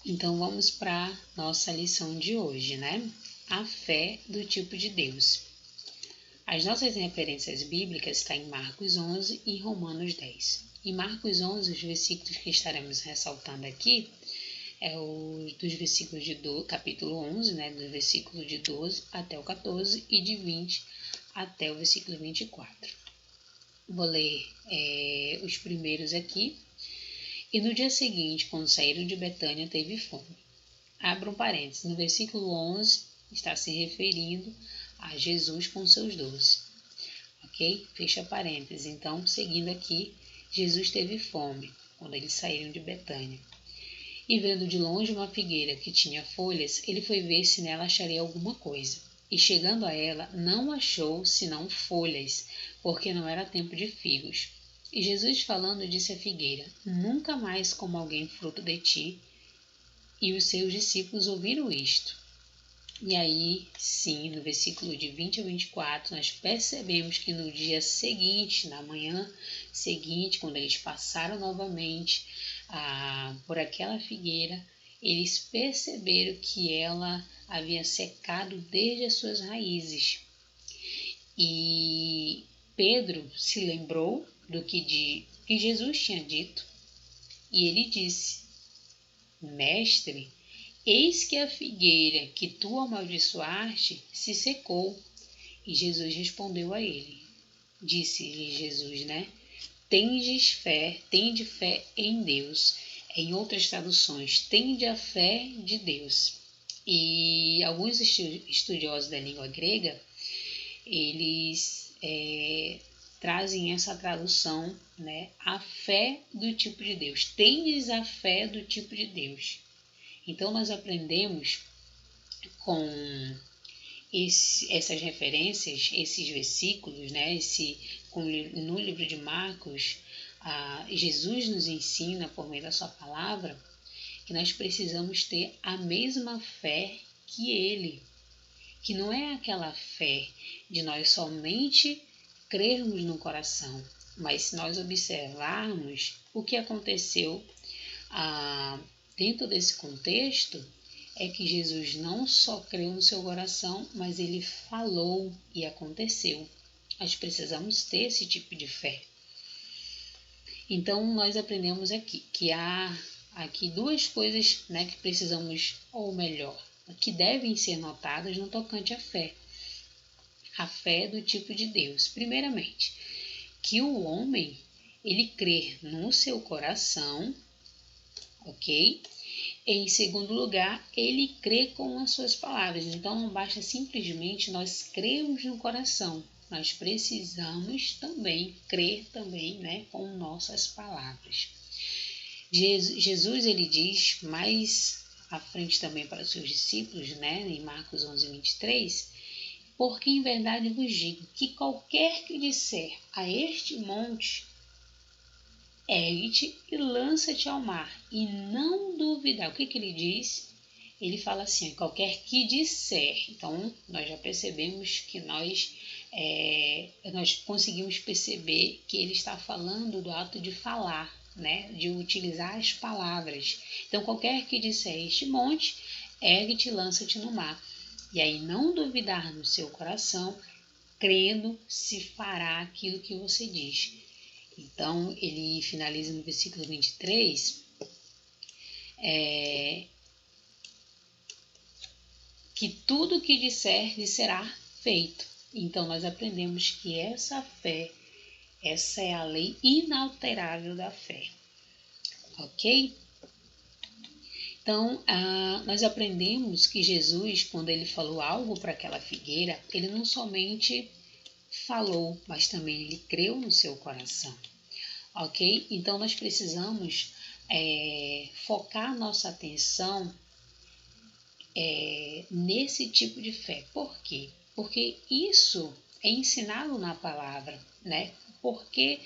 Então vamos para nossa lição de hoje, né? A fé do tipo de Deus. As nossas referências bíblicas estão em Marcos 11 e Romanos 10. Em Marcos 11, os versículos que estaremos ressaltando aqui dos versículos do capítulo 11, né, do versículo de 12 até o 14 e de 20 até o versículo 24. Vou ler os primeiros aqui. E no dia seguinte, quando saíram de Betânia, teve fome. Abra um parênteses, no versículo 11 está se referindo a Jesus com seus 12. Ok? Fecha parênteses. Então, seguindo aqui, Jesus teve fome quando eles saíram de Betânia. E vendo de longe uma figueira que tinha folhas, ele foi ver se nela acharia alguma coisa. E chegando a ela, não achou senão folhas, porque não era tempo de figos. E Jesus falando disse à figueira, nunca mais coma alguém fruto de ti. E os seus discípulos ouviram isto. E aí, sim, no versículo de 20 a 24, nós percebemos que no dia seguinte, na manhã seguinte, quando eles passaram novamente por aquela figueira, eles perceberam que ela havia secado desde as suas raízes. E Pedro se lembrou do que Jesus tinha dito, e ele disse, Mestre, eis que a figueira que tu amaldiçoaste se secou. E Jesus respondeu a ele. Disse-lhe Jesus, né? Tende fé em Deus. Em outras traduções, tende a fé de Deus. E alguns estudiosos da língua grega, eles trazem essa tradução, né? A fé do tipo de Deus. Tendes a fé do tipo de Deus. Então, nós aprendemos com essas referências, esses versículos, né? No livro de Marcos, Jesus nos ensina, por meio da sua palavra, que nós precisamos ter a mesma fé que ele, que não é aquela fé de nós somente crermos no coração, mas se nós observarmos o que aconteceu dentro desse contexto, é que Jesus não só creu no seu coração, mas ele falou e aconteceu. Nós precisamos ter esse tipo de fé. Então, nós aprendemos aqui que há aqui duas coisas, né, que precisamos, ou melhor, que devem ser notadas no tocante à fé. A fé do tipo de Deus. Primeiramente, que o homem, ele crê no seu coração, ok? Em segundo lugar, ele crê com as suas palavras. Então, não basta simplesmente nós crermos no coração. Nós precisamos também crer também, né, com nossas palavras. Jesus, ele diz mais à frente também para os seus discípulos, né, em Marcos 11, 23, porque em verdade vos digo que qualquer que disser a este monte, ergue-te e lança-te ao mar, e não duvidar. O que ele diz? Ele fala assim, qualquer que disser. Então, nós já percebemos que nós conseguimos perceber que ele está falando do ato de falar, né? De utilizar as palavras. Então, qualquer que disser este monte, ergue-te e lança-te no mar. E aí, não duvidar no seu coração, crendo, se fará aquilo que você diz. Então, ele finaliza no versículo 23, que tudo que disser lhe será feito. Então, nós aprendemos que essa fé, essa é a lei inalterável da fé. Ok? Então, nós aprendemos que Jesus, quando ele falou algo para aquela figueira, ele não somente falou, mas também ele creu no seu coração. Ok? Então, nós precisamos focar nossa atenção nesse tipo de fé. Por quê? Porque isso é ensinado na palavra, né? Porque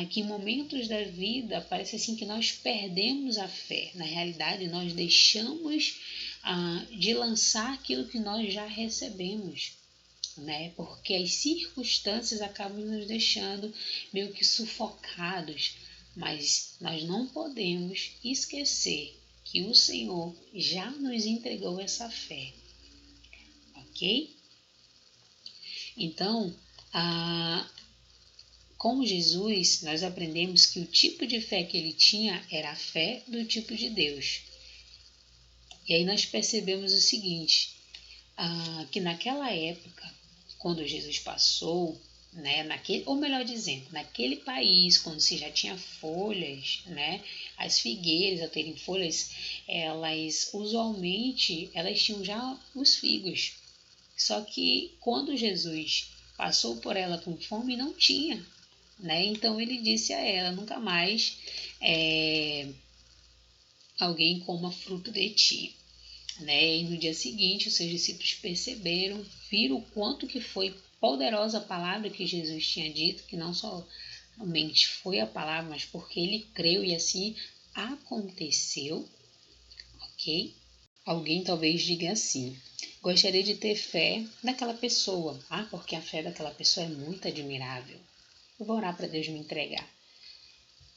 que em momentos da vida parece assim que nós perdemos a fé. Na realidade, nós deixamos de lançar aquilo que nós já recebemos, né? Porque as circunstâncias acabam nos deixando meio que sufocados, mas nós não podemos esquecer que o Senhor já nos entregou essa fé, ok? Então, com Jesus, nós aprendemos que o tipo de fé que ele tinha era a fé do tipo de Deus. E aí nós percebemos o seguinte, que naquela época, quando Jesus passou, né, ou melhor dizendo, naquele país, quando se já tinha folhas, né, as figueiras ao terem folhas, usualmente elas tinham já os figos. Só que quando Jesus passou por ela com fome, não tinha, né? Então ele disse a ela, nunca mais alguém coma fruto de ti. Né? E no dia seguinte, os seus discípulos perceberam, viram o quanto que foi poderosa a palavra que Jesus tinha dito, que não somente foi a palavra, mas porque ele creu e assim aconteceu, ok? Alguém talvez diga assim, gostaria de ter fé naquela pessoa, porque a fé daquela pessoa é muito admirável. Eu vou orar para Deus me entregar.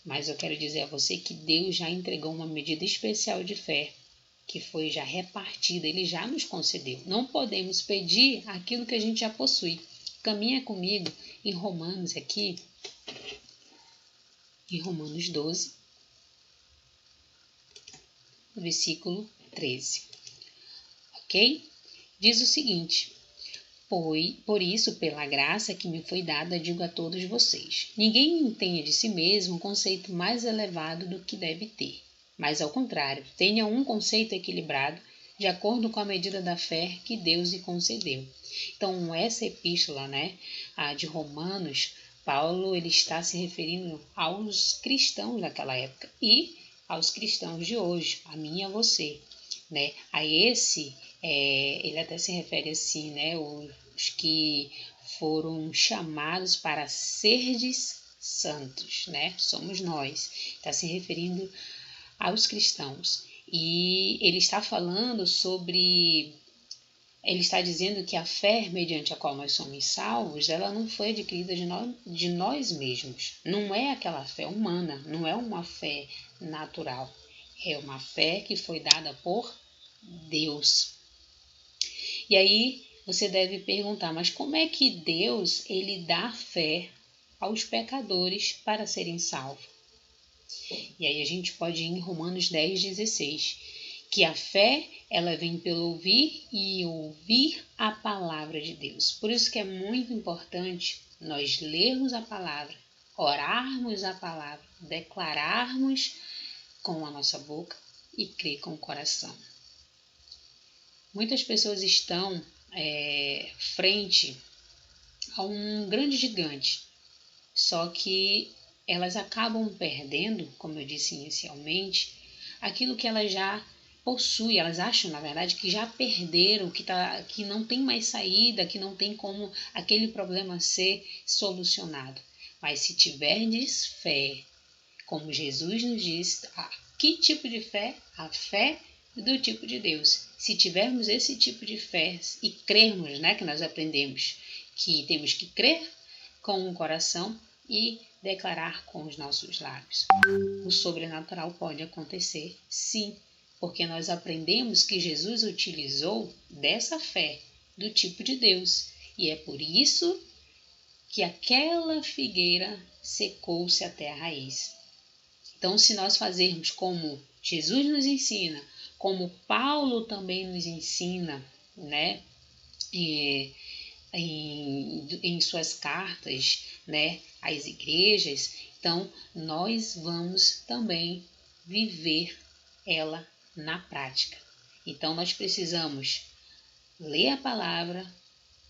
Mas eu quero dizer a você que Deus já entregou uma medida especial de fé, que foi já repartida, ele já nos concedeu. Não podemos pedir aquilo que a gente já possui. Caminha comigo em Romanos aqui, em Romanos 12, versículo 13. Ok? Diz o seguinte, por isso, pela graça que me foi dada, digo a todos vocês, ninguém tenha de si mesmo um conceito mais elevado do que deve ter. Mas, ao contrário, tenha um conceito equilibrado, de acordo com a medida da fé que Deus lhe concedeu. Então, essa epístola, a de Romanos, Paulo ele está se referindo aos cristãos daquela época e aos cristãos de hoje, a mim e a você. A esse, ele até se refere assim, os que foram chamados para serdes santos, somos nós. Está se referindo aos cristãos. E ele está falando sobre, ele está dizendo que a fé mediante a qual nós somos salvos, ela não foi adquirida de nós mesmos. Não é aquela fé humana, não é uma fé natural. É uma fé que foi dada por Deus. E aí você deve perguntar, mas como é que Deus ele dá fé aos pecadores para serem salvos? E aí a gente pode ir em Romanos 10:16, que a fé ela vem pelo ouvir e ouvir a palavra de Deus. Por isso que é muito importante nós lermos a palavra, orarmos a palavra, declararmos com a nossa boca e crer com o coração. Muitas pessoas estão frente a um grande gigante, só que elas acabam perdendo, como eu disse inicialmente, aquilo que elas já possuem. Elas acham, na verdade, que já perderam, que não tem mais saída, que não tem como aquele problema ser solucionado. Mas se tiverdes fé, como Jesus nos diz, que tipo de fé? A fé do tipo de Deus. Se tivermos esse tipo de fé e crermos, que nós aprendemos que temos que crer com o coração e declarar com os nossos lábios. O sobrenatural pode acontecer, sim, porque nós aprendemos que Jesus utilizou dessa fé do tipo de Deus. E é por isso que aquela figueira secou-se até a raiz. Então, se nós fazermos como Jesus nos ensina, como Paulo também nos ensina, em suas cartas, às igrejas, então nós vamos também viver ela na prática. Então nós precisamos ler a palavra,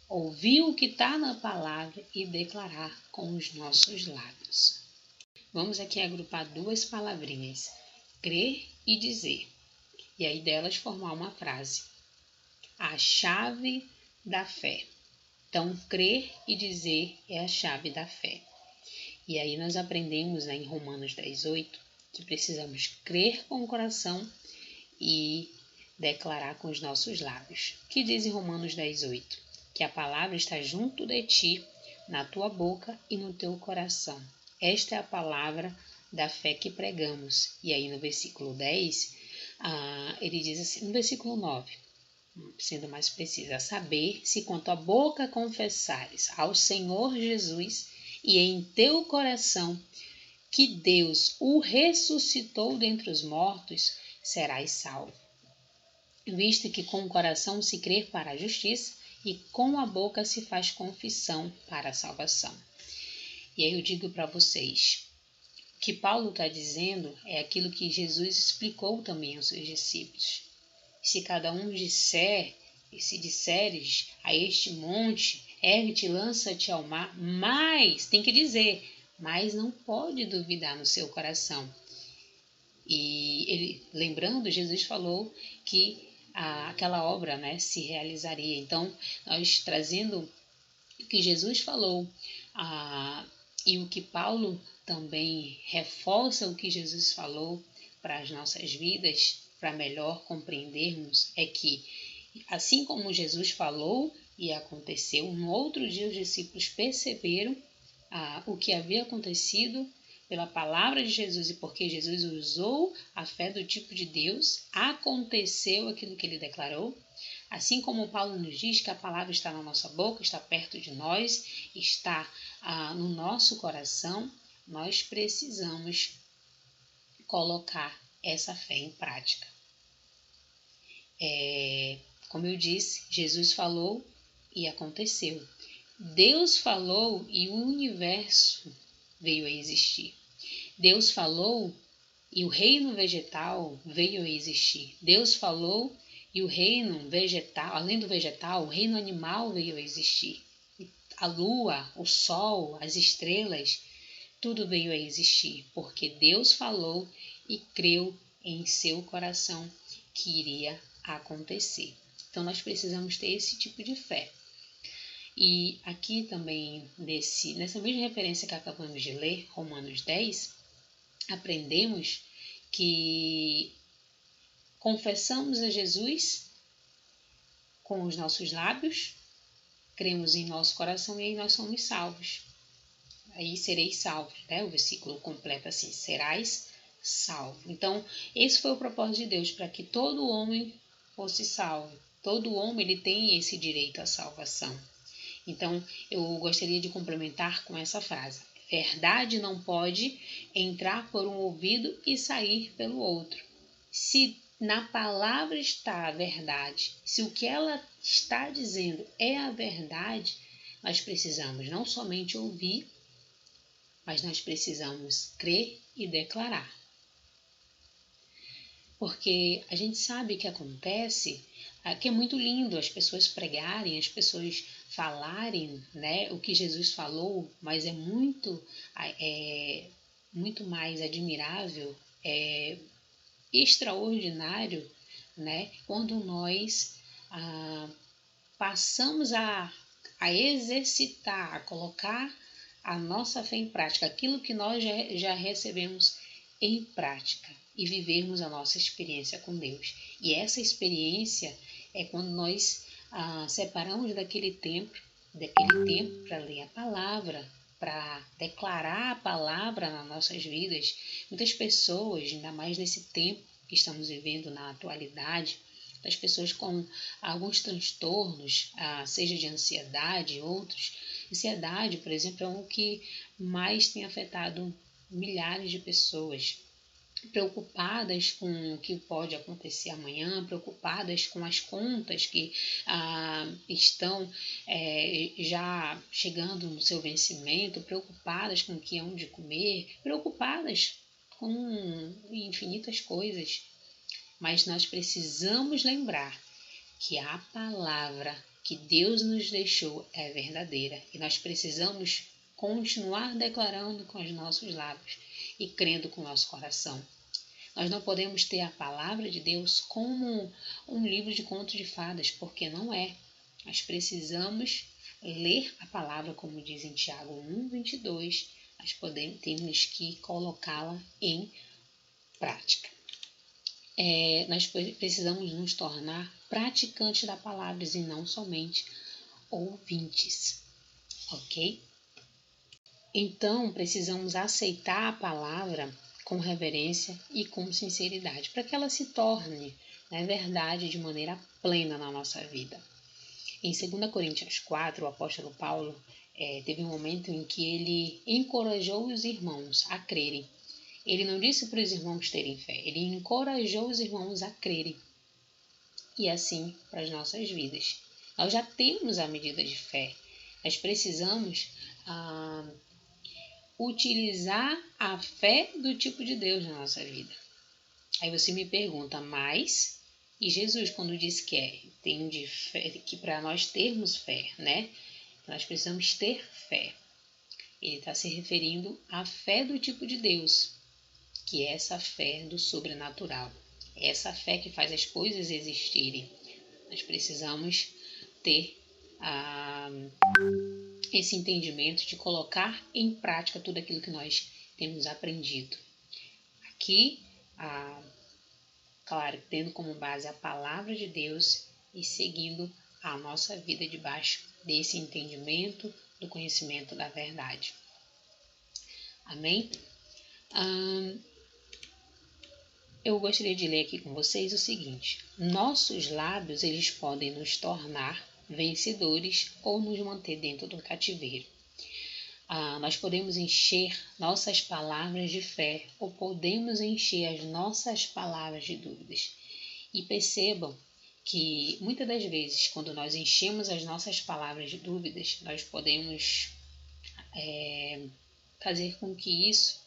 ouvir o que está na palavra e declarar com os nossos lábios. Vamos aqui agrupar duas palavrinhas, crer e dizer, e aí delas formar uma frase. A chave da fé. Então, crer e dizer é a chave da fé. E aí nós aprendemos em Romanos 10:8 que precisamos crer com o coração e declarar com os nossos lábios. Que diz em Romanos 10:8? Que a palavra está junto de ti, na tua boca e no teu coração. Esta é a palavra da fé que pregamos. E aí no versículo 10, Ele diz assim, no versículo 9, sendo mais preciso, a saber, se com tua boca confessares ao Senhor Jesus e em teu coração que Deus o ressuscitou dentre os mortos, serás salvo. Visto que com o coração se crê para a justiça e com a boca se faz confissão para a salvação. E aí eu digo para vocês, o que Paulo está dizendo é aquilo que Jesus explicou também aos seus discípulos. Se cada um disser, e se disseres a este monte, ergue-te, lança-te ao mar, mas, tem que dizer, mas não pode duvidar no seu coração. E ele, lembrando, Jesus falou que aquela obra, né, se realizaria. Então, nós trazendo o que Jesus falou e o que Paulo também reforça o que Jesus falou para as nossas vidas, para melhor compreendermos, é que assim como Jesus falou e aconteceu, no outro dia os discípulos perceberam o que havia acontecido pela palavra de Jesus e porque Jesus usou a fé do tipo de Deus, aconteceu aquilo que ele declarou. Assim como Paulo nos diz que a palavra está na nossa boca, está perto de nós, está no nosso coração, nós precisamos colocar essa fé em prática. Como eu disse, Jesus falou e aconteceu. Deus falou e o universo veio a existir. Deus falou e o reino vegetal veio a existir. Deus falou e o reino vegetal, além do vegetal, o reino animal veio a existir. A lua, o sol, as estrelas, tudo veio a existir, porque Deus falou e creu em seu coração que iria acontecer. Então nós precisamos ter esse tipo de fé. E aqui também, nessa mesma referência que acabamos de ler, Romanos 10, aprendemos que confessamos a Jesus com os nossos lábios, cremos em nosso coração e aí nós somos salvos. Aí sereis salvos, né? O versículo completa assim, serás salvo. Então, esse foi o propósito de Deus, para que todo homem fosse salvo. Todo homem ele tem esse direito à salvação. Então, eu gostaria de complementar com essa frase. Verdade não pode entrar por um ouvido e sair pelo outro. Se na palavra está a verdade, se o que ela está dizendo é a verdade, nós precisamos não somente ouvir, mas nós precisamos crer e declarar. Porque a gente sabe que acontece, que é muito lindo as pessoas pregarem, as pessoas falarem, né, o que Jesus falou, mas é muito mais admirável, extraordinário, né, quando nós passamos a exercitar, a colocar a nossa fé em prática, aquilo que nós já recebemos em prática e vivermos a nossa experiência com Deus. E essa experiência é quando nós separamos daquele tempo para ler a palavra, para declarar a palavra nas nossas vidas. Muitas pessoas, ainda mais nesse tempo que estamos vivendo na atualidade, das pessoas com alguns transtornos, seja de ansiedade, outros. Ansiedade, por exemplo, é o que mais tem afetado milhares de pessoas, preocupadas com o que pode acontecer amanhã, preocupadas com as contas que estão já chegando no seu vencimento, preocupadas com o que hão de comer, preocupadas com infinitas coisas. Mas nós precisamos lembrar que a palavra que Deus nos deixou é verdadeira e nós precisamos continuar declarando com os nossos lábios e crendo com o nosso coração. Nós não podemos ter a palavra de Deus como um livro de contos de fadas, porque não é. Nós precisamos ler a palavra, como diz em Tiago 1:22, nós temos que colocá-la em prática. Nós precisamos nos tornar praticantes da palavra e não somente ouvintes, ok? Então, precisamos aceitar a palavra com reverência e com sinceridade, para que ela se torne, né, verdade de maneira plena na nossa vida. Em 2 Coríntios 4, o apóstolo Paulo teve um momento em que ele encorajou os irmãos a crerem. Ele não disse para os irmãos terem fé, ele encorajou os irmãos a crerem. E assim para as nossas vidas. Nós já temos a medida de fé. Nós precisamos utilizar a fé do tipo de Deus na nossa vida. Aí você me pergunta, mas... E Jesus, quando disse que tem de fé, que para nós termos fé, né? Nós precisamos ter fé. Ele está se referindo à fé do tipo de Deus, que é essa fé do sobrenatural. É essa fé que faz as coisas existirem. Nós precisamos ter esse entendimento de colocar em prática tudo aquilo que nós temos aprendido. Aqui, claro, tendo como base a palavra de Deus e seguindo a nossa vida debaixo desse entendimento, do conhecimento da verdade. Amém? Eu gostaria de ler aqui com vocês o seguinte: nossos lábios, eles podem nos tornar vencedores ou nos manter dentro do cativeiro. Nós podemos encher nossas palavras de fé ou podemos encher as nossas palavras de dúvidas. E percebam que muitas das vezes, quando nós enchemos as nossas palavras de dúvidas, nós podemos fazer com que isso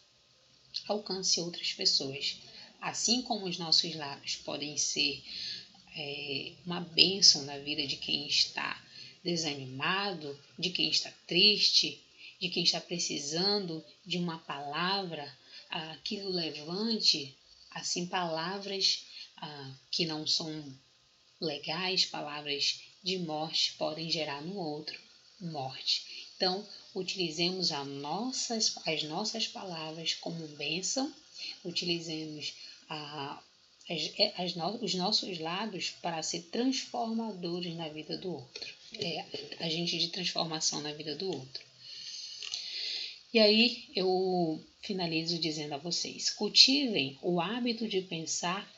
alcance outras pessoas. Assim como os nossos lábios podem ser uma bênção na vida de quem está desanimado, de quem está triste, de quem está precisando de uma palavra que o levante, assim palavras que não são legais, palavras de morte podem gerar no outro morte. Então, utilizemos as nossas palavras como bênção, utilizemos os nossos lábios para ser transformadores na vida do outro. Agente de transformação na vida do outro. E aí eu finalizo dizendo a vocês: cultivem o hábito de pensar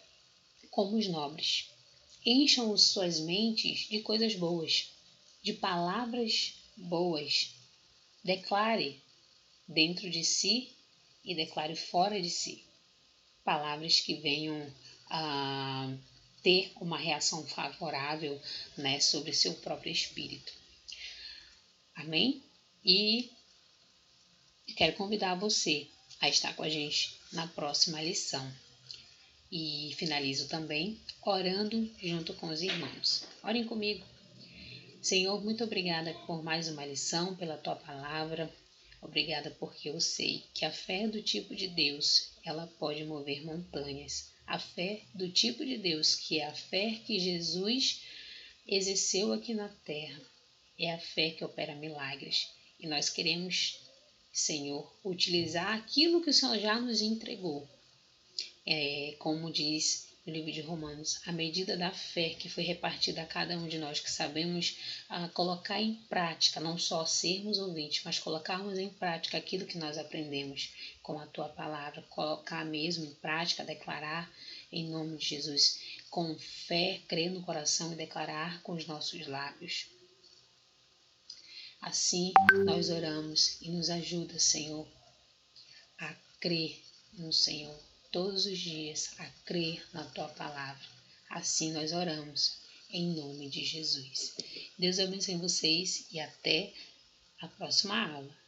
como os nobres. Encham suas mentes de coisas boas, de palavras boas. Declare dentro de si e declare fora de si. Palavras que venham a ter uma reação favorável, né, sobre seu próprio espírito. Amém? E quero convidar você a estar com a gente na próxima lição. E finalizo também orando junto com os irmãos. Orem comigo. Senhor, muito obrigada por mais uma lição, pela Tua palavra. Obrigada porque eu sei que a fé do tipo de Deus, ela pode mover montanhas. A fé do tipo de Deus, que é a fé que Jesus exerceu aqui na terra, é a fé que opera milagres. E nós queremos, Senhor, utilizar aquilo que o Senhor já nos entregou. Como diz no livro de Romanos, a medida da fé que foi repartida a cada um de nós, que sabemos colocar em prática, não só sermos ouvintes, mas colocarmos em prática aquilo que nós aprendemos com a Tua palavra, colocar mesmo em prática, declarar em nome de Jesus, com fé, crer no coração e declarar com os nossos lábios. Assim nós oramos e nos ajuda, Senhor, a crer no Senhor todos os dias, a crer na Tua palavra. Assim nós oramos, em nome de Jesus. Deus abençoe vocês e até a próxima aula.